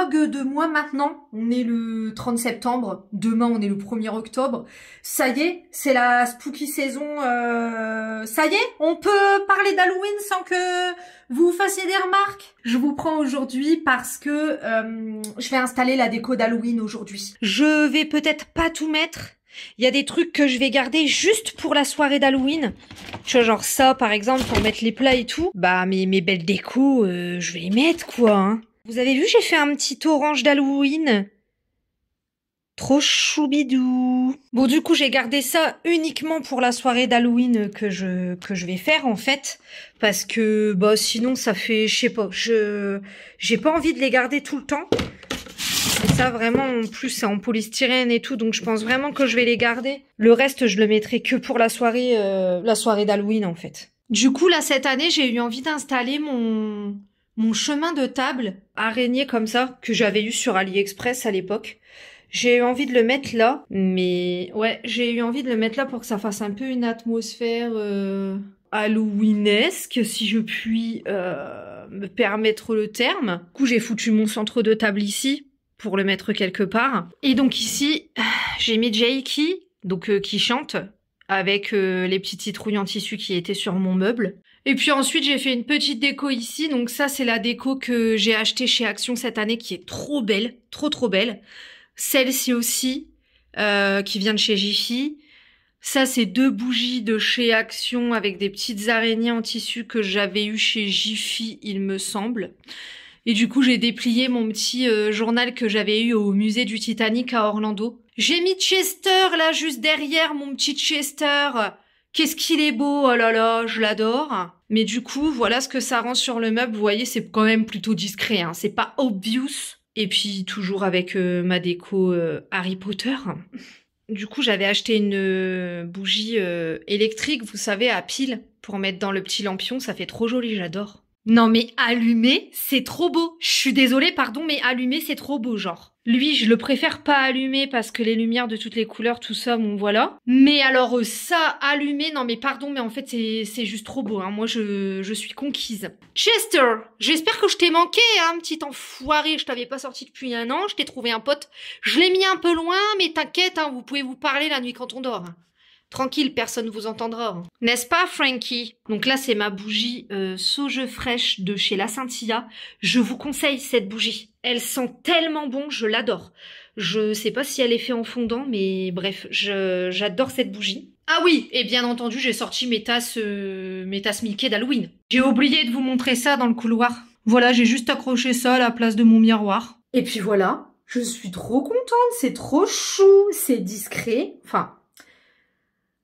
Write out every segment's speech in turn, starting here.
vlog de moi maintenant. On est le 30 septembre. Demain, on est le 1er octobre. Ça y est, c'est la spooky saison. Ça y est, on peut parler d'Halloween sans que vous fassiez des remarques. Je vous prends aujourd'hui parce que je vais installer la déco d'Halloween aujourd'hui. Je vais peut-être pas tout mettre. Il y a des trucs que je vais garder juste pour la soirée d'Halloween. Tu vois, genre ça, par exemple, pour mettre les plats et tout. Bah, mes belles décos, je vais les mettre, quoi. Hein. Vous avez vu, j'ai fait un petit orange d'Halloween. Trop choubidou. Bon, du coup, j'ai gardé ça uniquement pour la soirée d'Halloween que je vais faire, en fait. Parce que, bah, sinon, ça fait, je sais pas, j'ai pas envie de les garder tout le temps. Et ça, vraiment, en plus, c'est en polystyrène et tout, donc je pense vraiment que je vais les garder. Le reste, je le mettrai que pour la soirée d'Halloween, en fait. Du coup, là, cette année, j'ai eu envie d'installer mon chemin de table araignée comme ça, que j'avais eu sur AliExpress à l'époque. J'ai eu envie de le mettre là, mais ouais, j'ai eu envie de le mettre là pour que ça fasse un peu une atmosphère halloweenesque, si je puis me permettre le terme. Du coup, j'ai foutu mon centre de table ici, pour le mettre quelque part. Et donc ici, j'ai mis Jaiki, donc qui chante, avec les petites citrouilles en tissu qui étaient sur mon meuble. Et puis ensuite, j'ai fait une petite déco ici. Donc ça, c'est la déco que j'ai achetée chez Action cette année, qui est trop belle, trop belle. Celle-ci aussi, qui vient de chez Jiffy. Ça, c'est 2 bougies de chez Action avec des petites araignées en tissu que j'avais eu chez Jiffy, il me semble. Et du coup, j'ai déplié mon petit journal que j'avais eu au musée du Titanic à Orlando. J'ai mis Chester, là, juste derrière, mon petit Chester. Qu'est-ce qu'il est beau, oh là là, je l'adore. Mais du coup, voilà ce que ça rend sur le meuble. Vous voyez, c'est quand même plutôt discret, hein. C'est pas obvious. Et puis, toujours avec ma déco Harry Potter. Du coup, j'avais acheté une bougie électrique, vous savez, à pile, pour mettre dans le petit lampion. Ça fait trop joli, j'adore. Non mais allumer, c'est trop beau. Je suis désolée, pardon, mais allumer, c'est trop beau, genre. Lui, je le préfère pas allumer parce que les lumières de toutes les couleurs, tout ça, bon voilà. Mais alors ça, allumer, non mais pardon, mais en fait, c'est juste trop beau, hein. Moi, je suis conquise. Chester, j'espère que je t'ai manqué, hein, petit enfoiré. Je t'avais pas sorti depuis 1 an, je t'ai trouvé un pote. Je l'ai mis un peu loin, mais t'inquiète, hein, vous pouvez vous parler la nuit quand on dort. Tranquille, personne vous entendra. N'est-ce pas, Frankie? Donc là, c'est ma bougie sauge fraîche de chez La Scintilla. Je vous conseille cette bougie. Elle sent tellement bon, je l'adore. Je sais pas si elle est faite en fondant, mais bref, j'adore cette bougie. Ah oui, et bien entendu, j'ai sorti mes tasses Mickey d'Halloween. J'ai oublié de vous montrer ça dans le couloir. Voilà, j'ai juste accroché ça à la place de mon miroir. Et puis voilà, je suis trop contente, c'est trop chou, c'est discret. Enfin...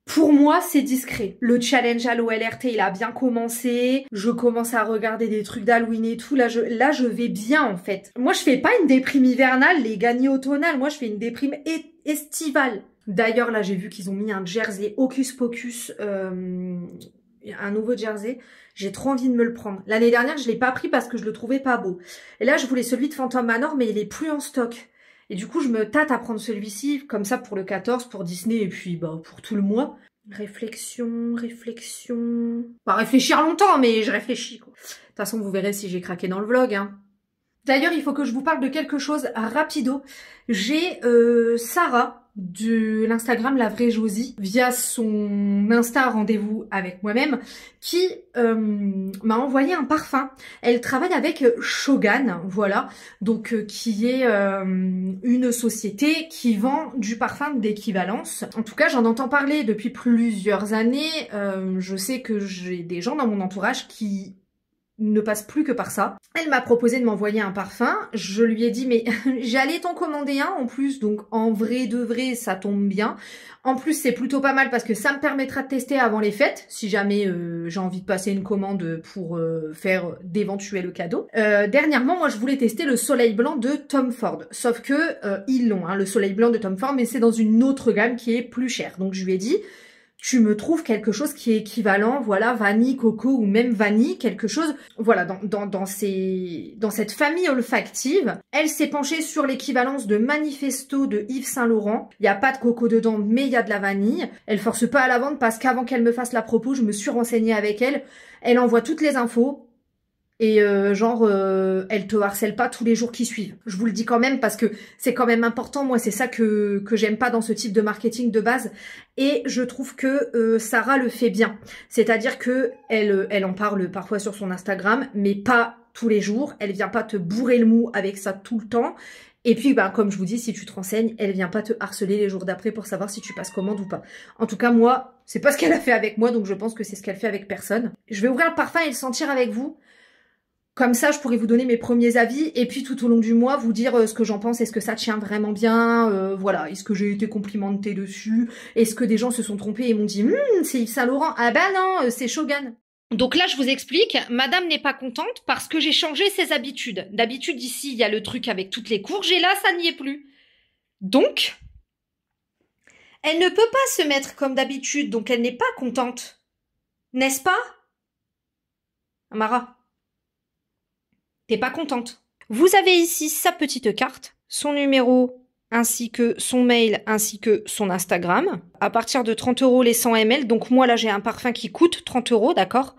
Pour moi, c'est discret. Le challenge Halo LRT, il a bien commencé. Je commence à regarder des trucs d'Halloween et tout. Là, je vais bien, en fait. Moi, je fais pas une déprime hivernale, les gagnés automnales. Moi, je fais une déprime estivale. D'ailleurs, là, j'ai vu qu'ils ont mis un jersey Hocus Pocus, un nouveau jersey. J'ai trop envie de me le prendre. L'année dernière, je l'ai pas pris parce que je le trouvais pas beau. Et là, je voulais celui de Phantom Manor, mais il est plus en stock. Et du coup, je me tâte à prendre celui-ci, comme ça pour le 14, pour Disney, et puis bah pour tout le mois. Réflexion. Pas réfléchir longtemps, mais je réfléchis, quoi. De toute façon, vous verrez si j'ai craqué dans le vlog, hein. D'ailleurs, il faut que je vous parle de quelque chose rapido. J'ai Sarah de l'Instagram La Vraie Josie, via son Insta Rendez-vous avec moi-même, qui m'a envoyé un parfum. Elle travaille avec Shogun, voilà, donc qui est une société qui vend du parfum d'équivalence. En tout cas, j'en entends parler depuis plusieurs années. Je sais que j'ai des gens dans mon entourage qui ne passe plus que par ça. Elle m'a proposé de m'envoyer un parfum. Je lui ai dit, mais j'allais t'en commander un en plus, donc en vrai de vrai, ça tombe bien. En plus, c'est plutôt pas mal parce que ça me permettra de tester avant les fêtes, si jamais j'ai envie de passer une commande pour faire d'éventuels cadeaux. Dernièrement, moi, je voulais tester le Soleil Blanc de Tom Ford. Sauf que ils l'ont, hein, le Soleil Blanc de Tom Ford, mais c'est dans une autre gamme qui est plus chère. Donc, je lui ai dit... Tu me trouves quelque chose qui est équivalent, voilà, vanille, coco ou même vanille, quelque chose, voilà, dans cette famille olfactive. Elle s'est penchée sur l'équivalence de Manifesto de Yves Saint Laurent. Il n'y a pas de coco dedans, mais il y a de la vanille. Elle force pas à la vente parce qu'avant qu'elle me fasse la propos, je me suis renseignée avec elle. Elle envoie toutes les infos. Et genre, elle te harcèle pas tous les jours qui suivent. Je vous le dis quand même parce que c'est quand même important. Moi, c'est ça que j'aime pas dans ce type de marketing de base. Et je trouve que Sarah le fait bien. C'est-à-dire que elle en parle parfois sur son Instagram, mais pas tous les jours. Elle vient pas te bourrer le mou avec ça tout le temps. Et puis, bah, comme je vous dis, si tu te renseignes, elle vient pas te harceler les jours d'après pour savoir si tu passes commande ou pas. En tout cas, moi, c'est pas ce qu'elle a fait avec moi, donc je pense que c'est ce qu'elle fait avec personne. Je vais ouvrir le parfum et le sentir avec vous. Comme ça, je pourrais vous donner mes premiers avis et puis tout au long du mois, vous dire ce que j'en pense. Est-ce que ça tient vraiment bien, voilà. Est-ce que j'ai été complimentée dessus? Est-ce que des gens se sont trompés et m'ont dit c'est Yves Saint Laurent? Ah ben non, c'est Shogun. Donc là, je vous explique, madame n'est pas contente parce que j'ai changé ses habitudes. D'habitude, ici, il y a le truc avec toutes les courges et là, ça n'y est plus. Donc, elle ne peut pas se mettre comme d'habitude, donc elle n'est pas contente. N'est-ce pas, Amara? T'es pas contente. Vous avez ici sa petite carte, son numéro, ainsi que son mail, ainsi que son Instagram. À partir de 30 € les 100 ml, donc moi là j'ai un parfum qui coûte 30 €, d'accord?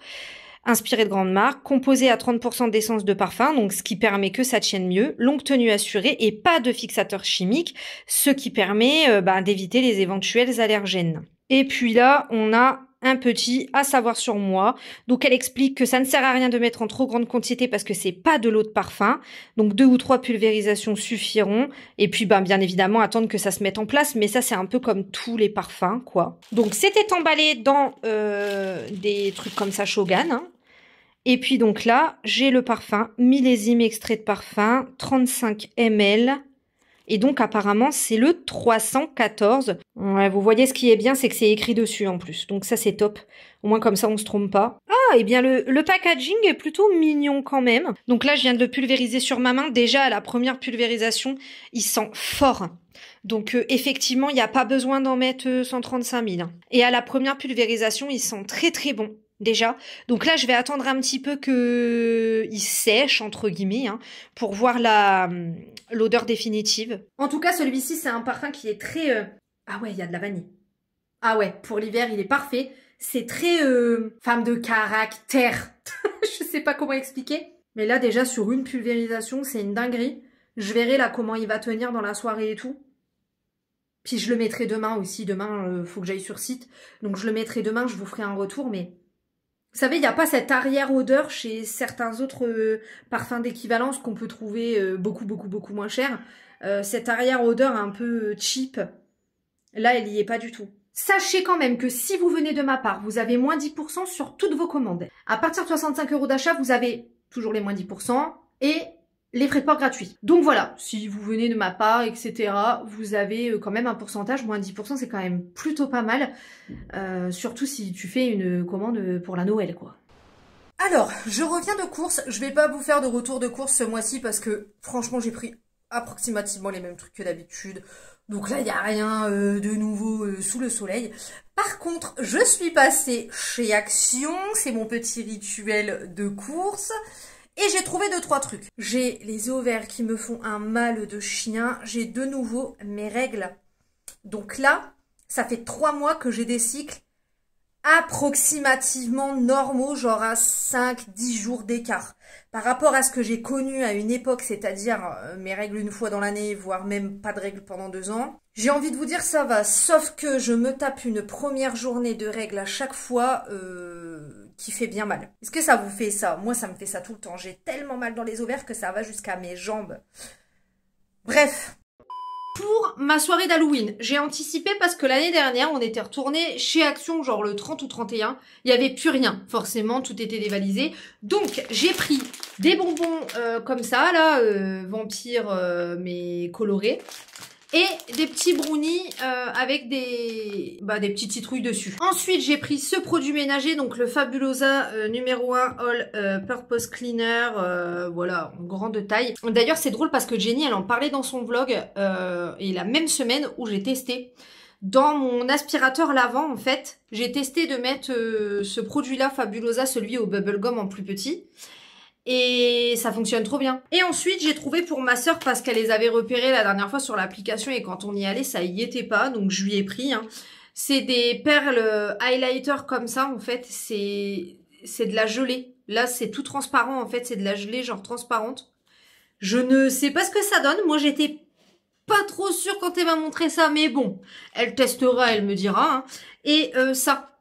Inspiré de grandes marques, composé à 30% d'essence de parfum, donc ce qui permet que ça tienne mieux, longue tenue assurée et pas de fixateur chimique, ce qui permet d'éviter les éventuels allergènes. Et puis là, on a un petit à savoir sur moi. Donc elle explique que ça ne sert à rien de mettre en trop grande quantité parce que c'est pas de l'eau de parfum. Donc 2 ou 3 pulvérisations suffiront. Et puis bien évidemment attendre que ça se mette en place. Mais ça c'est un peu comme tous les parfums quoi. Donc c'était emballé dans des trucs comme ça Shogun. Hein. Et puis donc là j'ai le parfum millésime extrait de parfum 35 ml. Et donc, apparemment, c'est le 314. Ouais, vous voyez, ce qui est bien, c'est que c'est écrit dessus, en plus. Donc ça, c'est top. Au moins, comme ça, on se trompe pas. Ah, et bien, le packaging est plutôt mignon, quand même. Donc là, je viens de le pulvériser sur ma main. Déjà, à la première pulvérisation, il sent fort. Donc, effectivement, il n'y a pas besoin d'en mettre 135 000. Et à la première pulvérisation, il sent très, très bon. Déjà. Donc là, je vais attendre un petit peu que il sèche, entre guillemets, hein, pour voir l'odeur définitive. En tout cas, celui-ci, c'est un parfum qui est très... Ah ouais, il y a de la vanille. Ah ouais, pour l'hiver, il est parfait. C'est très femme de caractère. Je sais pas comment expliquer. Mais là, déjà, sur une pulvérisation, c'est une dinguerie. Je verrai là comment il va tenir dans la soirée et tout. Puis je le mettrai demain aussi. Demain, faut que j'aille sur site. Donc je le mettrai demain, je vous ferai un retour, mais... Vous savez, il n'y a pas cette arrière-odeur chez certains autres parfums d'équivalence qu'on peut trouver beaucoup moins cher. Cette arrière-odeur un peu cheap, là, elle n'y est pas du tout. Sachez quand même que si vous venez de ma part, vous avez moins 10% sur toutes vos commandes. À partir de 65 € d'achat, vous avez toujours les moins 10% et les frais de port gratuits. Donc voilà, si vous venez de ma part, etc., vous avez quand même un pourcentage, moins 10%, c'est quand même plutôt pas mal. Surtout si tu fais une commande pour la Noël, quoi. Alors, je reviens de course. Je vais pas vous faire de retour de course ce mois-ci parce que, franchement, j'ai pris approximativement les mêmes trucs que d'habitude. Donc là, il n'y a rien de nouveau sous le soleil. Par contre, je suis passée chez Action. C'est mon petit rituel de course. Et j'ai trouvé 2-3 trucs. J'ai les ovaires qui me font un mal de chien. J'ai de nouveau mes règles. Donc là, ça fait 3 mois que j'ai des cycles approximativement normaux, genre à 5-10 jours d'écart. Par rapport à ce que j'ai connu à une époque, c'est-à-dire mes règles une fois dans l'année, voire même pas de règles pendant 2 ans, j'ai envie de vous dire ça va, sauf que je me tape une première journée de règles à chaque fois qui fait bien mal. Est-ce que ça vous fait ça? Moi, ça me fait ça tout le temps. J'ai tellement mal dans les ovaires que ça va jusqu'à mes jambes. Bref. Pour ma soirée d'Halloween, j'ai anticipé parce que l'année dernière, on était retourné chez Action, genre le 30 ou 31. Il n'y avait plus rien, forcément, tout était dévalisé. Donc, j'ai pris des bonbons comme ça, là, vampires, mais colorés. Et des petits brownies avec des petites citrouilles dessus. Ensuite, j'ai pris ce produit ménager, donc le Fabulosa numéro 1 All Purpose Cleaner, voilà, en grande taille. D'ailleurs, c'est drôle parce que Jenny, elle en parlait dans son vlog, et la même semaine où j'ai testé. Dans mon aspirateur lavant, en fait, j'ai testé de mettre ce produit-là, Fabulosa, celui au bubblegum en plus petit. Et ça fonctionne trop bien. Et ensuite, j'ai trouvé pour ma sœur, parce qu'elle les avait repérés la dernière fois sur l'application et quand on y allait, ça y était pas. Donc, je lui ai pris. Hein. C'est des perles highlighter comme ça, en fait. C'est de la gelée. Là, c'est tout transparent, en fait. C'est de la gelée, genre transparente. Je ne sais pas ce que ça donne. Moi, j'étais pas trop sûre quand elle m'a montré ça. Mais bon, elle testera, elle me dira. Hein. Et ça,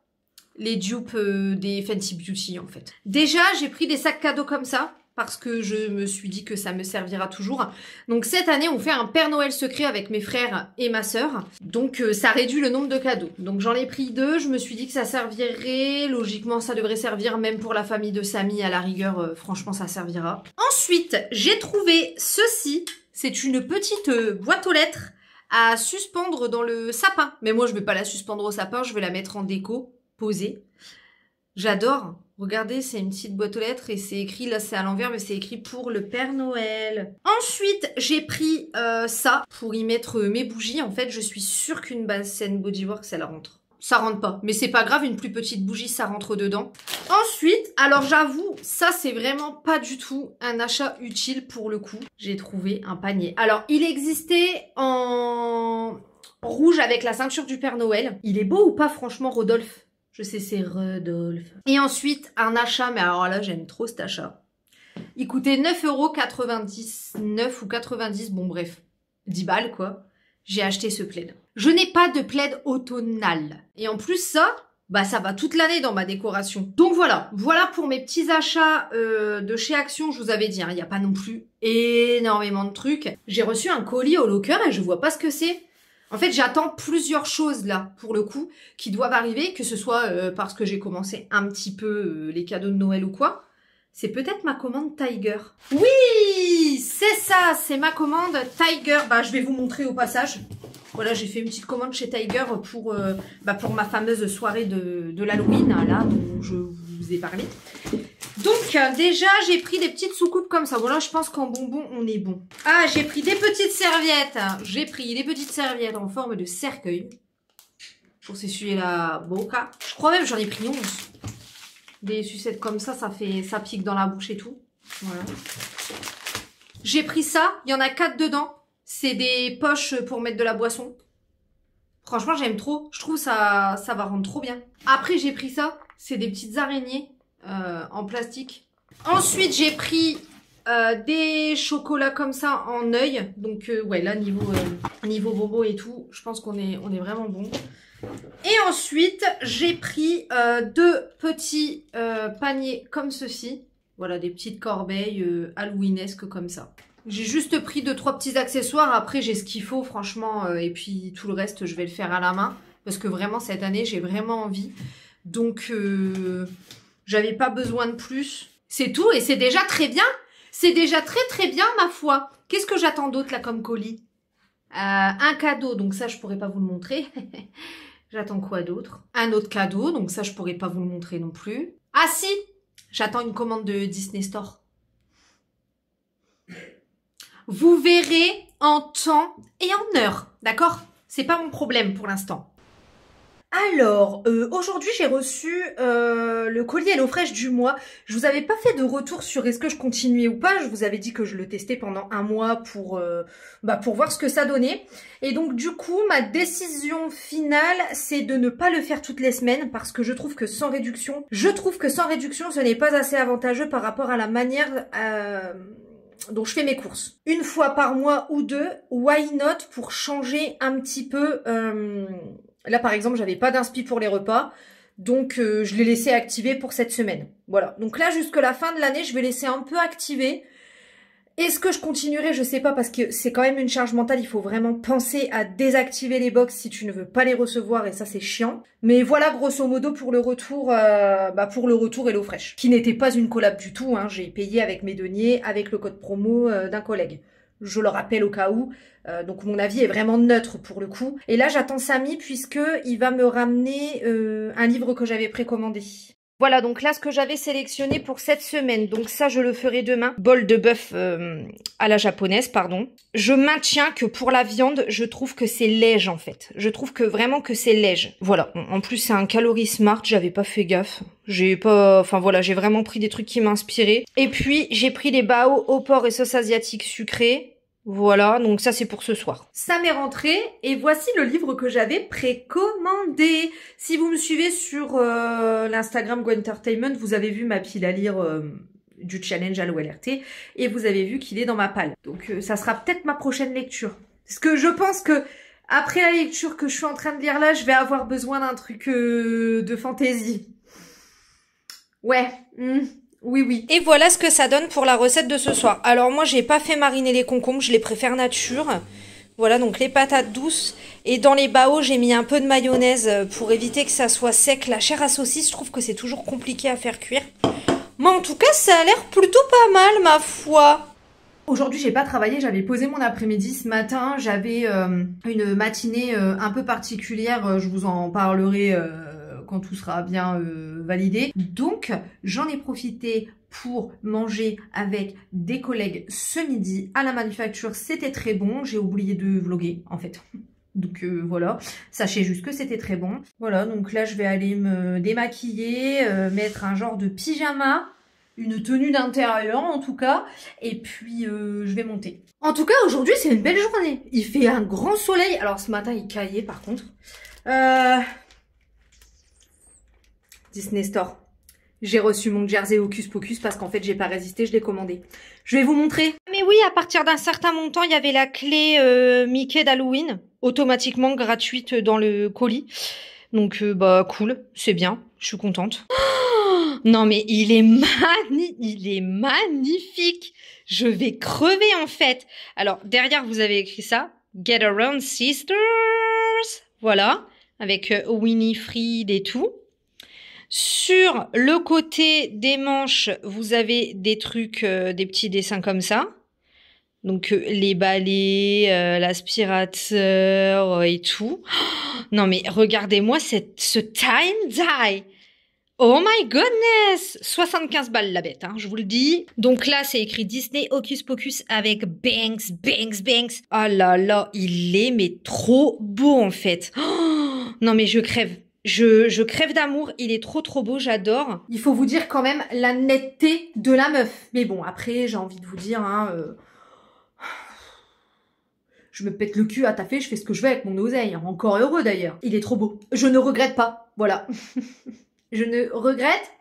les dupes des Fenty Beauty, en fait. Déjà, j'ai pris des sacs cadeaux comme ça. Parce que je me suis dit que ça me servira toujours. Donc cette année, on fait un Père Noël secret avec mes frères et ma sœur. Donc ça réduit le nombre de cadeaux. Donc j'en ai pris 2, je me suis dit que ça servirait. Logiquement, ça devrait servir même pour la famille de Samy. À la rigueur, franchement, ça servira. Ensuite, j'ai trouvé ceci. C'est une petite boîte aux lettres à suspendre dans le sapin. Mais moi, je vais pas la suspendre au sapin, je vais la mettre en déco, posée. J'adore. Regardez, c'est une petite boîte aux lettres et c'est écrit, là c'est à l'envers, mais c'est écrit pour le Père Noël. Ensuite, j'ai pris ça pour y mettre mes bougies. En fait, je suis sûre qu'une Bath & Body Works, elle rentre. Ça rentre pas, mais c'est pas grave, une plus petite bougie, ça rentre dedans. Ensuite, alors j'avoue, ça c'est vraiment pas du tout un achat utile pour le coup. J'ai trouvé un panier. Alors, il existait en rouge avec la ceinture du Père Noël. Il est beau ou pas, franchement, Rodolphe? Je sais, c'est Rodolphe. Et ensuite, un achat, mais alors là, j'aime trop cet achat. Il coûtait 9,99 € ou 90, bon bref, 10 balles quoi. J'ai acheté ce plaid. Je n'ai pas de plaid automnal. Et en plus ça, bah ça va toute l'année dans ma décoration. Donc voilà, voilà pour mes petits achats de chez Action. Je vous avais dit, hein, il n'y a pas non plus énormément de trucs. J'ai reçu un colis au locker et je vois pas ce que c'est. En fait, j'attends plusieurs choses là, pour le coup, qui doivent arriver, que ce soit parce que j'ai commencé un petit peu les cadeaux de Noël ou quoi. C'est peut-être ma commande Tiger. Oui, c'est ça, c'est ma commande Tiger. Bah, je vais vous montrer au passage. Voilà, j'ai fait une petite commande chez Tiger pour ma fameuse soirée de l'Halloween, là, dont je vous ai parlé. Donc, déjà, j'ai pris des petites soucoupes comme ça. Voilà, je pense qu'en bonbons, on est bon. Ah, j'ai pris des petites serviettes. J'ai pris des petites serviettes en forme de cercueil. Pour s'essuyer la boca. Je crois même que j'en ai pris 11. Des sucettes comme ça, ça pique dans la bouche et tout. Voilà. J'ai pris ça. Il y en a 4 dedans. C'est des poches pour mettre de la boisson. Franchement, j'aime trop. Je trouve ça va rendre trop bien. Après, j'ai pris ça. C'est des petites araignées. En plastique. Ensuite, j'ai pris des chocolats comme ça en œil. Donc, ouais, là, niveau bobo et tout, je pense qu'on est vraiment bon. Et ensuite, j'ai pris 2 petits paniers comme ceci. Voilà, des petites corbeilles halloweenesques comme ça. J'ai juste pris 2-3 petits accessoires. Après, j'ai ce qu'il faut, franchement. Et puis, tout le reste, je vais le faire à la main. Parce que vraiment, cette année, j'ai vraiment envie. Donc... j'avais pas besoin de plus. C'est tout et c'est déjà très bien. C'est déjà très bien ma foi. Qu'est-ce que j'attends d'autre là comme colis? Un cadeau, donc ça je pourrais pas vous le montrer. J'attends quoi d'autre? Un autre cadeau, donc ça je pourrais pas vous le montrer non plus. Ah si, j'attends une commande de Disney Store. Vous verrez en temps et en heure, d'accord? C'est pas mon problème pour l'instant. Alors, aujourd'hui j'ai reçu le colis HelloFresh du mois. Je vous avais pas fait de retour sur est-ce que je continuais ou pas. Je vous avais dit que je le testais pendant un mois pour voir ce que ça donnait. Et donc du coup, ma décision finale, c'est de ne pas le faire toutes les semaines parce que je trouve que sans réduction, ce n'est pas assez avantageux par rapport à la manière... dont je fais mes courses. Une fois par mois ou 2, why not pour changer un petit peu... Là, par exemple, j'avais pas d'inspi pour les repas, donc je l'ai laissé activer pour cette semaine. Voilà, donc là, jusqu'à la fin de l'année, je vais laisser un peu activer. Est-ce que je continuerai? Je sais pas, parce que c'est quand même une charge mentale. Il faut vraiment penser à désactiver les box si tu ne veux pas les recevoir, et ça, c'est chiant. Mais voilà, grosso modo, pour le retour HelloFresh, qui n'était pas une collab du tout. Hein. J'ai payé avec mes deniers, avec le code promo d'un collègue. Je le rappelle au cas où. Donc mon avis est vraiment neutre pour le coup. Et là j'attends Samy puisque il va me ramener un livre que j'avais précommandé. Voilà, donc là ce que j'avais sélectionné pour cette semaine. Donc ça je le ferai demain. Bol de bœuf à la japonaise, pardon. Je maintiens que pour la viande, je trouve que c'est léger en fait. Je trouve que vraiment que c'est léger. Voilà, en plus c'est un calorie smart, j'avais pas fait gaffe. J'ai vraiment pris des trucs qui m'inspiraient. Et puis j'ai pris des bao au porc et sauce asiatique sucrée. Voilà, donc ça c'est pour ce soir. Ça m'est rentré et voici le livre que j'avais précommandé. Si vous me suivez sur l'Instagram Go Entertainment, vous avez vu ma pile à lire du challenge Allo LRT et vous avez vu qu'il est dans ma palle. Donc ça sera peut-être ma prochaine lecture. Parce que je pense que après la lecture que je suis en train de lire là, je vais avoir besoin d'un truc de fantaisie. Ouais. Oui, oui. Et voilà ce que ça donne pour la recette de ce soir. Alors moi, j'ai pas fait mariner les concombres, je les préfère nature. Voilà, donc les patates douces. Et dans les baos, j'ai mis un peu de mayonnaise pour éviter que ça soit sec. La chair à saucisse, je trouve que c'est toujours compliqué à faire cuire. Mais en tout cas, ça a l'air plutôt pas mal, ma foi. Aujourd'hui, j'ai pas travaillé, j'avais posé mon après-midi ce matin. J'avais une matinée un peu particulière, je vous en parlerai quand tout sera bien validé. Donc, j'en ai profité pour manger avec des collègues ce midi à la manufacture. C'était très bon, j'ai oublié de vlogger en fait. Donc voilà, sachez juste que c'était très bon. Voilà, donc là je vais aller me démaquiller, mettre un genre de pyjama, une tenue d'intérieur en tout cas, et puis je vais monter. En tout cas, aujourd'hui c'est une belle journée. Il fait un grand soleil. Alors ce matin il caillait par contre. Disney Store. J'ai reçu mon jersey Hocus Pocus parce qu'en fait j'ai pas résisté, je l'ai commandé. Je vais vous montrer. Mais oui, à partir d'un certain montant, il y avait la clé Mickey d'Halloween, automatiquement gratuite dans le colis. Donc bah cool, c'est bien, je suis contente. Oh, non mais il est magnifique. Je vais crever en fait. Alors derrière vous avez écrit ça, Get Around Sisters. Voilà, avec Winifred et tout. Sur le côté des manches, vous avez des trucs, des petits dessins comme ça. Donc les balais, l'aspirateur et tout. Oh, non mais regardez-moi ce tie-and-dye. Oh my goodness! 75 balles la bête, hein, je vous le dis. Donc là, c'est écrit Disney Hocus Pocus avec Banks, Banks, Banks. Oh là là, il est mais trop beau en fait. Oh, non mais je crève. Je crève d'amour, il est trop beau, j'adore. Il faut vous dire quand même la netteté de la meuf. Mais bon, après, j'ai envie de vous dire, hein, je me pète le cul à taffer, je fais ce que je veux avec mon oseille. Encore heureux d'ailleurs. Il est trop beau. Je ne regrette pas, voilà. Je ne regrette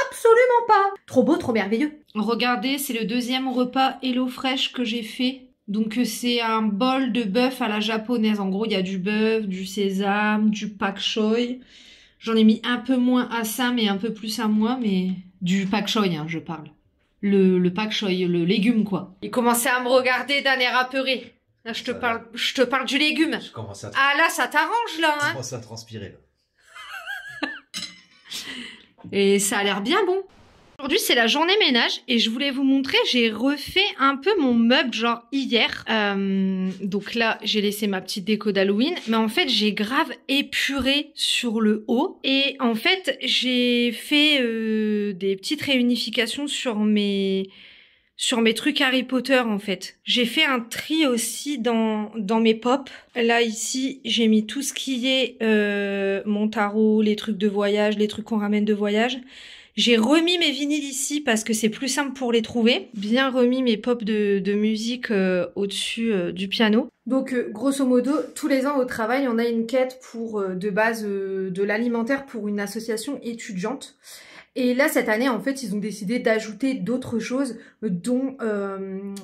absolument pas. Trop beau, trop merveilleux. Regardez, c'est le deuxième repas HelloFresh que j'ai fait. Donc c'est un bol de bœuf à la japonaise. En gros, il y a du bœuf, du sésame, du pak choi. J'en ai mis un peu moins à Sam et un peu plus à moi, mais du pak choi, hein, je parle. Le pak choi, le légume, quoi. Il commençait à me regarder d'un air apeuré. Là, je te parle du légume. Ah là, ça t'arrange, là, hein. Je commence à transpirer, là. Et ça a l'air bien bon. Aujourd'hui, c'est la journée ménage et je voulais vous montrer, j'ai refait un peu mon meuble genre hier. Donc là, j'ai laissé ma petite déco d'Halloween, mais en fait, j'ai grave épuré sur le haut. Et en fait, j'ai fait des petites réunifications sur mes trucs Harry Potter en fait. J'ai fait un tri aussi dans mes pops. Là ici, j'ai mis tout ce qui est mon tarot, les trucs de voyage, les trucs qu'on ramène de voyage. J'ai remis mes vinyles ici parce que c'est plus simple pour les trouver. Bien remis mes pops de musique au-dessus du piano. Donc grosso modo, tous les ans au travail, on a une quête pour de base de l'alimentaire pour une association étudiante. Et là, cette année, en fait, ils ont décidé d'ajouter d'autres choses, dont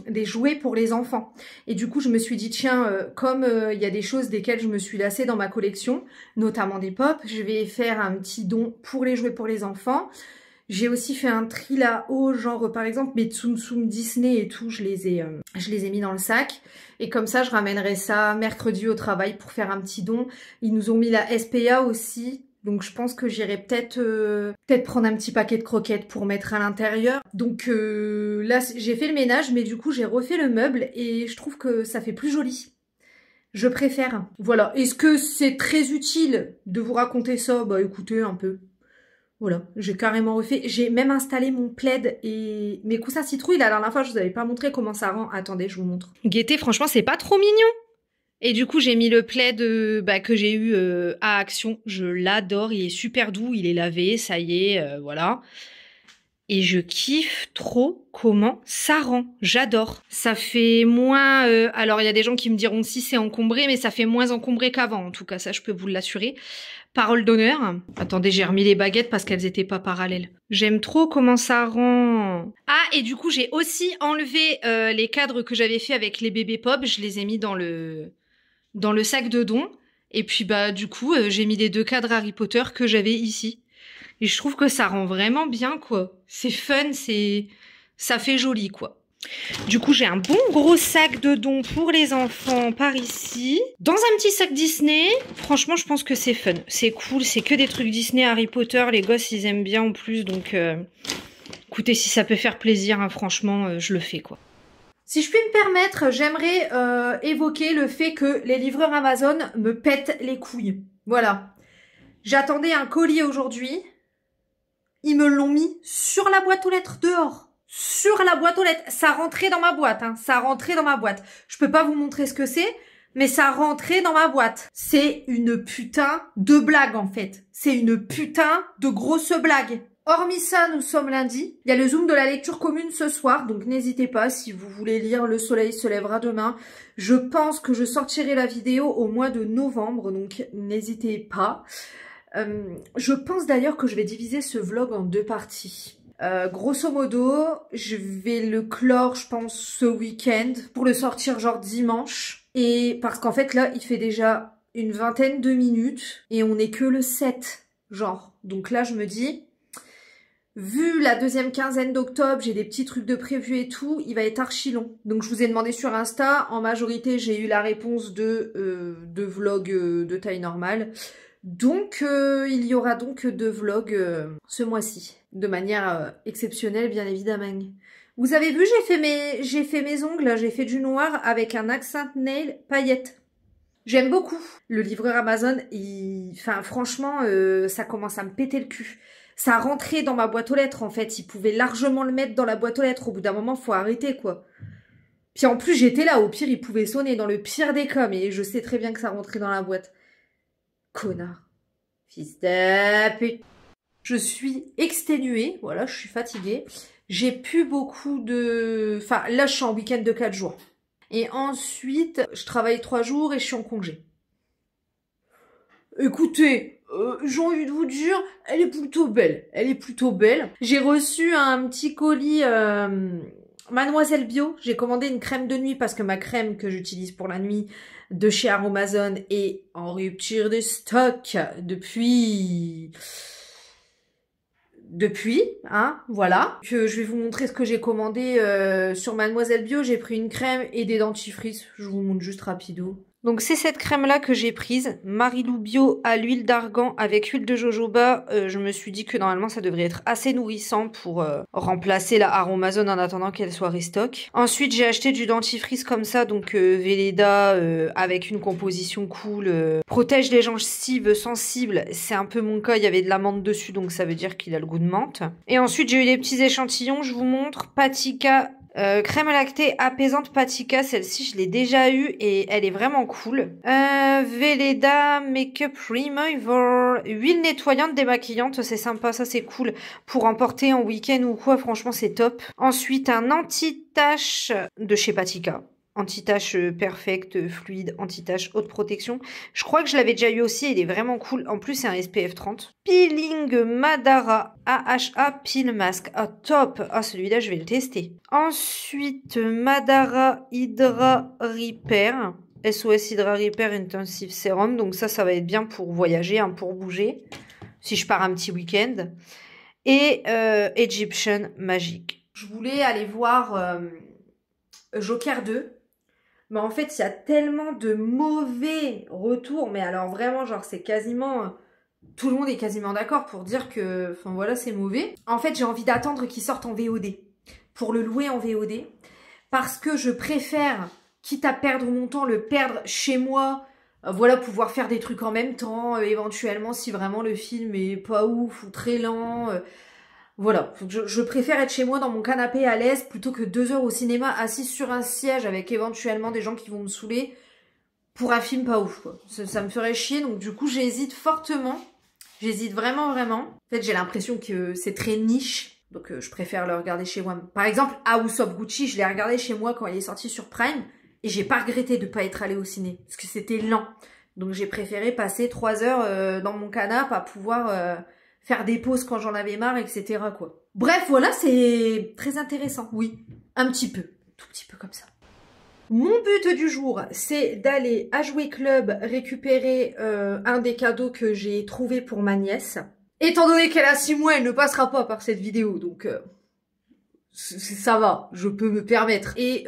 des jouets pour les enfants. Et du coup, je me suis dit, tiens, comme il y a des choses desquelles je me suis lassée dans ma collection, notamment des pops, je vais faire un petit don pour les jouets pour les enfants. J'ai aussi fait un tri là-haut, genre par exemple mes Tsum Tsum Disney et tout, je les ai mis dans le sac. Et comme ça, je ramènerai ça mercredi au travail pour faire un petit don. Ils nous ont mis la SPA aussi. Donc je pense que j'irai peut-être prendre un petit paquet de croquettes pour mettre à l'intérieur. Donc là, j'ai fait le ménage, mais du coup, j'ai refait le meuble et je trouve que ça fait plus joli. Je préfère. Voilà. Est-ce que c'est très utile de vous raconter ça? Bah écoutez, un peu. Voilà, j'ai carrément refait. J'ai même installé mon plaid et mes coussins citrouilles. La dernière fois, je vous avais pas montré comment ça rend. Attendez, je vous montre. Gaieté, franchement, c'est pas trop mignon. Et du coup, j'ai mis le plaid que j'ai eu à Action. Je l'adore, il est super doux, il est lavé, ça y est, voilà. Et je kiffe trop comment ça rend. J'adore. Ça fait moins... alors, il y a des gens qui me diront si c'est encombré, mais ça fait moins encombré qu'avant. En tout cas, ça, je peux vous l'assurer. Parole d'honneur. Attendez, j'ai remis les baguettes parce qu'elles étaient pas parallèles. J'aime trop comment ça rend. Ah, et du coup, j'ai aussi enlevé les cadres que j'avais fait avec les bébés pop. Je les ai mis dans le sac de don. Et puis, bah, du coup, j'ai mis les 2 cadres Harry Potter que j'avais ici. Et je trouve que ça rend vraiment bien, quoi. C'est fun, ça fait joli, quoi. Du coup, j'ai un bon gros sac de dons pour les enfants par ici. Dans un petit sac Disney. Franchement, je pense que c'est fun. C'est cool, c'est que des trucs Disney, Harry Potter. Les gosses, ils aiment bien en plus. Donc, écoutez, si ça peut faire plaisir, hein, franchement, je le fais, quoi. Si je puis me permettre, j'aimerais évoquer le fait que les livreurs Amazon me pètent les couilles. Voilà. J'attendais un colis aujourd'hui. Ils me l'ont mis sur la boîte aux lettres dehors. Sur la boîte aux lettres. Ça rentrait dans ma boîte, hein. Ça rentrait dans ma boîte. Je peux pas vous montrer ce que c'est, mais ça rentrait dans ma boîte. C'est une putain de blague, en fait. C'est une putain de grosse blague. Hormis ça, nous sommes lundi. Il y a le Zoom de la lecture commune ce soir, donc n'hésitez pas si vous voulez lire Le soleil se lèvera demain. Je pense que je sortirai la vidéo au mois de novembre, donc n'hésitez pas. Je pense d'ailleurs que je vais diviser ce vlog en 2 parties. Grosso modo, je vais le clore, je pense, ce week-end pour le sortir genre dimanche. Et parce qu'en fait, là, il fait déjà une vingtaine de minutes et on n'est que le 7, genre. Donc là, je me dis, vu la deuxième quinzaine d'octobre, j'ai des petits trucs de prévu et tout, il va être archi long. Donc je vous ai demandé sur Insta, en majorité, j'ai eu la réponse de vlogs de taille normale. Donc, il y aura donc 2 vlogs ce mois-ci, de manière exceptionnelle, bien évidemment. Vous avez vu, j'ai fait mes ongles, j'ai fait du noir avec un accent nail paillettes. J'aime beaucoup. Le livreur Amazon, enfin, franchement, ça commence à me péter le cul. Ça rentrait dans ma boîte aux lettres, en fait. Il pouvait largement le mettre dans la boîte aux lettres. Au bout d'un moment, faut arrêter, quoi. Puis en plus, j'étais là. Au pire, il pouvait sonner dans le pire des cas, mais je sais très bien que ça rentrait dans la boîte. Connard. Fils de pute. Je suis exténuée, voilà, je suis fatiguée. J'ai plus beaucoup de... Enfin, là, je suis en week-end de 4 jours. Et ensuite, je travaille 3 jours et je suis en congé. Écoutez, j'ai envie de vous dire, elle est plutôt belle. Elle est plutôt belle. J'ai reçu un petit colis... Mademoiselle Bio, j'ai commandé une crème de nuit parce que ma crème que j'utilise pour la nuit de chez Aromazone est en rupture de stock depuis, hein, voilà. Que je vais vous montrer ce que j'ai commandé sur Mademoiselle Bio. J'ai pris une crème et des dentifrices. Je vous montre juste rapido. Donc c'est cette crème-là que j'ai prise, Marilou Bio à l'huile d'argan avec huile de jojoba. Je me suis dit que normalement ça devrait être assez nourrissant pour remplacer la Aromazone en attendant qu'elle soit restock. Ensuite j'ai acheté du dentifrice comme ça, donc Velleda avec une composition cool. Protège les gencives sensibles, c'est un peu mon cas, il y avait de l'amande dessus donc ça veut dire qu'il a le goût de menthe. Et ensuite j'ai eu des petits échantillons, je vous montre, Patika. Crème lactée apaisante Patika, celle-ci je l'ai déjà eue et elle est vraiment cool. Velleda Makeup Remover, huile nettoyante démaquillante, c'est sympa, ça c'est cool pour emporter en week-end ou quoi, franchement c'est top. Ensuite un anti-tache de chez Patika. Anti-tache perfect, fluide, anti-tache, haute protection. Je crois que je l'avais déjà eu aussi, il est vraiment cool. En plus, c'est un SPF 30. Peeling Madara AHA Peel Mask. Ah, top. Ah, celui-là, je vais le tester. Ensuite, Madara Hydra Repair. SOS Hydra Repair Intensive Serum. Donc ça va être bien pour voyager, hein, pour bouger. Si je pars un petit week-end. Et Egyptian Magic. Je voulais aller voir Joker 2. Mais en fait, il y a tellement de mauvais retours. Mais alors vraiment, genre, c'est quasiment... tout le monde est quasiment d'accord pour dire que... Enfin, voilà, c'est mauvais. En fait, j'ai envie d'attendre qu'il sorte en VOD. Pour le louer en VOD. Parce que je préfère, quitte à perdre mon temps, le perdre chez moi. Voilà, pouvoir faire des trucs en même temps. Éventuellement, si vraiment le film est pas ouf ou très lent... Voilà, je préfère être chez moi dans mon canapé à l'aise plutôt que 2 heures au cinéma assise sur un siège avec éventuellement des gens qui vont me saouler pour un film pas ouf, quoi. Ça me ferait chier, donc du coup j'hésite fortement. J'hésite vraiment, vraiment. En fait, j'ai l'impression que c'est très niche Donc je préfère le regarder chez moi. Par exemple, House of Gucci, je l'ai regardé chez moi quand il est sorti sur Prime. Et j'ai pas regretté de pas être allée au ciné. Parce que c'était lent. Donc j'ai préféré passer 3 heures dans mon canapé à pouvoir faire des pauses quand j'en avais marre, etc. quoi. Bref, voilà, c'est très intéressant. Oui, un petit peu. Tout petit peu comme ça. Mon but du jour, c'est d'aller à Jouet Club récupérer un des cadeaux que j'ai trouvé pour ma nièce. Étant donné qu'elle a 6 mois, elle ne passera pas par cette vidéo, donc ça va, je peux me permettre. Et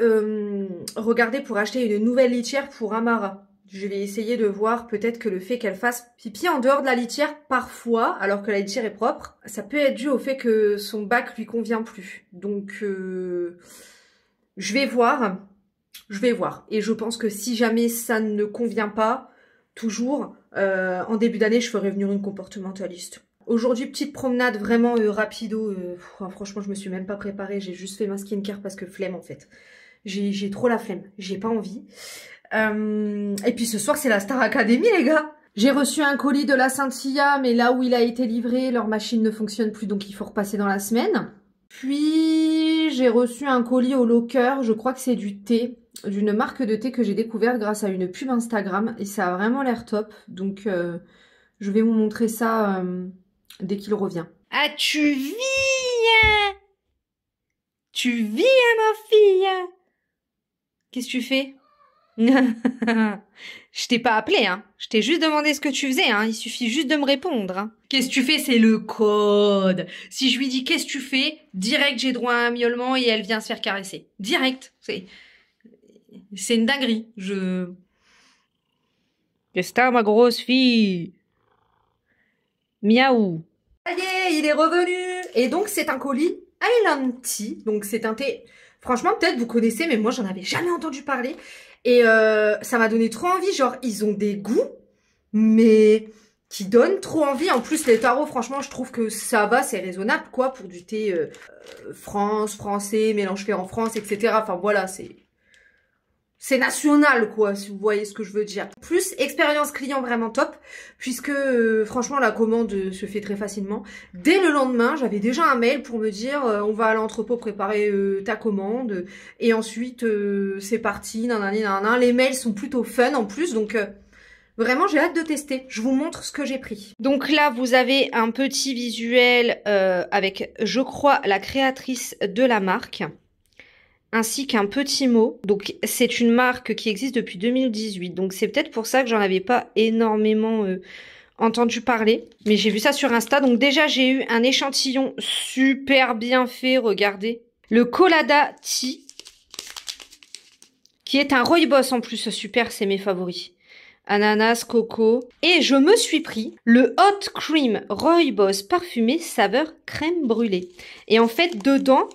regardez pour acheter une nouvelle litière pour Amara. Je vais essayer de voir peut-être que le fait qu'elle fasse pipi en dehors de la litière, parfois, alors que la litière est propre, ça peut être dû au fait que son bac lui convient plus. Donc, je vais voir. Et je pense que si jamais ça ne convient pas, toujours, en début d'année, je ferai venir une comportementaliste. Aujourd'hui, petite promenade vraiment rapido. Franchement, je me suis même pas préparée. J'ai juste fait ma skincare parce que flemme en fait. J'ai trop la flemme. J'ai pas envie. Et puis ce soir, c'est la Star Academy, les gars. J'ai reçu un colis de la Scintilla, mais là où il a été livré, leur machine ne fonctionne plus, donc il faut repasser dans la semaine. Puis j'ai reçu un colis au locker. Je crois que c'est du thé, d'une marque de thé que j'ai découverte grâce à une pub Instagram. Et ça a vraiment l'air top. Donc je vais vous montrer ça dès qu'il revient. Ah, tu vis, hein? Tu vis, hein, ma fille? Qu'est-ce que tu fais? Je t'ai pas appelé, hein. Je t'ai juste demandé ce que tu faisais, hein. Il suffit juste de me répondre, hein. Qu'est-ce que tu fais? C'est le code. Si je lui dis qu'est-ce que tu fais, direct j'ai droit à un miaulement et elle vient se faire caresser. Direct. C'est une dinguerie. Qu'est-ce que t'as, ma grosse fille? Miaou. Ça y est, il est revenu. Et donc c'est un colis Island Tea. Donc c'est un thé. Franchement, peut-être vous connaissez, mais moi j'en avais jamais entendu parler. Et ça m'a donné trop envie. Genre, ils ont des goûts, mais qui donnent trop envie. En plus, les tarots, franchement, je trouve que ça va, c'est raisonnable, quoi, pour du thé français, mélange fait en France, etc. Enfin, voilà, c'est national, quoi, si vous voyez ce que je veux dire. Plus, expérience client vraiment top, puisque franchement, la commande se fait très facilement. Dès le lendemain, j'avais déjà un mail pour me dire on va à l'entrepôt préparer ta commande. Et ensuite, c'est parti, nanana. Les mails sont plutôt fun en plus, donc vraiment, j'ai hâte de tester. Je vous montre ce que j'ai pris. Donc là, vous avez un petit visuel avec, je crois, la créatrice de la marque, ainsi qu'un petit mot. Donc c'est une marque qui existe depuis 2018. Donc c'est peut-être pour ça que j'en avais pas énormément entendu parler. Mais j'ai vu ça sur Insta. Donc déjà j'ai eu un échantillon super bien fait. Regardez. Le Colada Tea. Qui est un rooibos en plus. Super, c'est mes favoris. Ananas, coco. Et je me suis pris le Hot Cream Rooibos parfumé saveur crème brûlée. Et en fait dedans...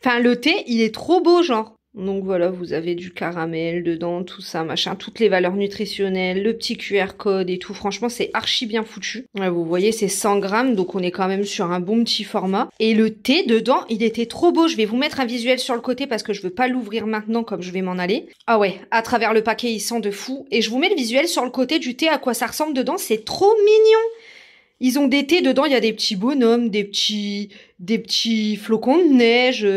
Enfin, le thé, il est trop beau, genre. Donc voilà, vous avez du caramel dedans, tout ça, machin, toutes les valeurs nutritionnelles, le petit QR code et tout. Franchement, c'est archi bien foutu. Ouais, vous voyez, c'est 100 grammes, donc on est quand même sur un bon petit format. Et le thé, dedans, il était trop beau. Je vais vous mettre un visuel sur le côté parce que je veux pas l'ouvrir maintenant comme je vais m'en aller. Ah ouais, à travers le paquet, il sent de fou. Et je vous mets le visuel sur le côté du thé, à quoi ça ressemble dedans. C'est trop mignon. Ils ont des thés dedans, il y a des petits bonhommes, des petits flocons de neige.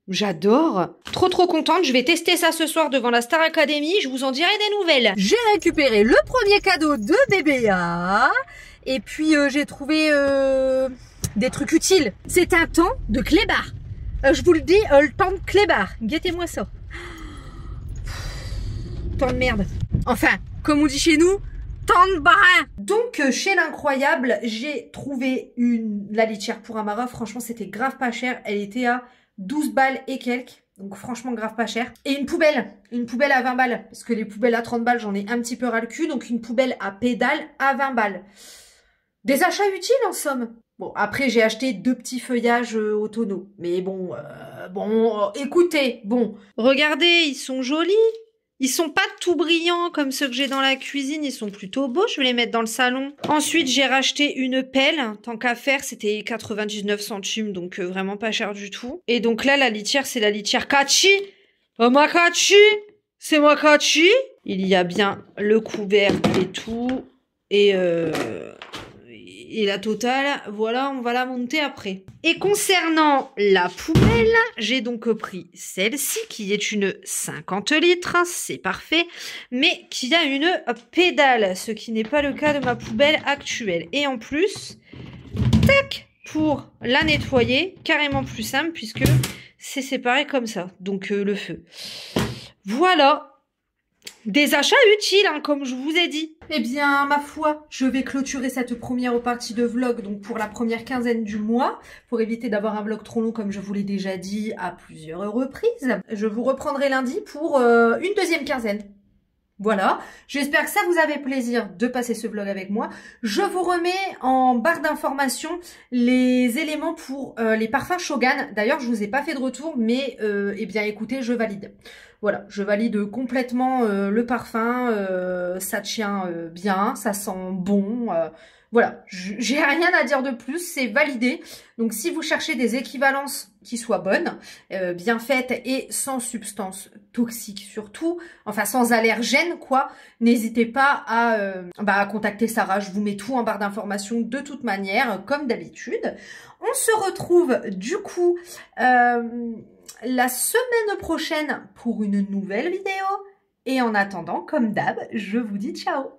J'adore. Trop contente. Je vais tester ça ce soir devant la Star Academy. Je vous en dirai des nouvelles. J'ai récupéré le premier cadeau de BBA. Et puis j'ai trouvé des trucs utiles. C'est un temps de clébard. Je vous le dis, le temps de clébard. Guettez-moi ça. Temps de merde. Enfin, comme on dit chez nous, temps de barin. Donc chez l'incroyable, j'ai trouvé la litière pour Amara. Franchement, c'était grave pas cher. Elle était à 12 balles et quelques. Donc franchement grave pas cher. Et une poubelle à 20 balles. Parce que les poubelles à 30 balles, j'en ai un petit peu ras le cul. Donc une poubelle à pédales à 20 balles. Des achats utiles en somme. Bon, après j'ai acheté 2 petits feuillages au tonneau. Mais bon, écoutez, bon. Regardez, ils sont jolis. Ils sont pas tout brillants comme ceux que j'ai dans la cuisine. Ils sont plutôt beaux. Je vais les mettre dans le salon. Ensuite, j'ai racheté une pelle. Tant qu'à faire, c'était 99 centimes. Donc, vraiment pas cher du tout. Et donc là, la litière, c'est la litière Kachi. Oh, ma Kachi! C'est ma Kachi! Il y a bien le couvercle et tout. Et et la totale, voilà, on va la monter après. Et concernant la poubelle, j'ai donc pris celle-ci qui est une 50 litres, c'est parfait, mais qui a une pédale, ce qui n'est pas le cas de ma poubelle actuelle. Et en plus, tac, pour la nettoyer, carrément plus simple puisque c'est séparé comme ça, donc le feu. Voilà. Des achats utiles, hein, comme je vous ai dit. Eh bien, ma foi, je vais clôturer cette première partie de vlog, donc pour la première quinzaine du mois, pour éviter d'avoir un vlog trop long, comme je vous l'ai déjà dit à plusieurs reprises. Je vous reprendrai lundi pour une deuxième quinzaine. Voilà, j'espère que ça vous avait plaisir de passer ce vlog avec moi. Je vous remets en barre d'informations les éléments pour les parfums Shogun. D'ailleurs, je vous ai pas fait de retour, mais eh bien écoutez, je valide. Voilà, je valide complètement le parfum, ça tient bien, ça sent bon. Voilà, j'ai rien à dire de plus, c'est validé. Donc si vous cherchez des équivalences qui soient bonnes, bien faites et sans substances toxiques surtout, enfin sans allergènes quoi, n'hésitez pas à contacter Sarah. Je vous mets tout en barre d'informations de toute manière, comme d'habitude. On se retrouve du coup la semaine prochaine pour une nouvelle vidéo. Et en attendant, comme d'hab, je vous dis ciao!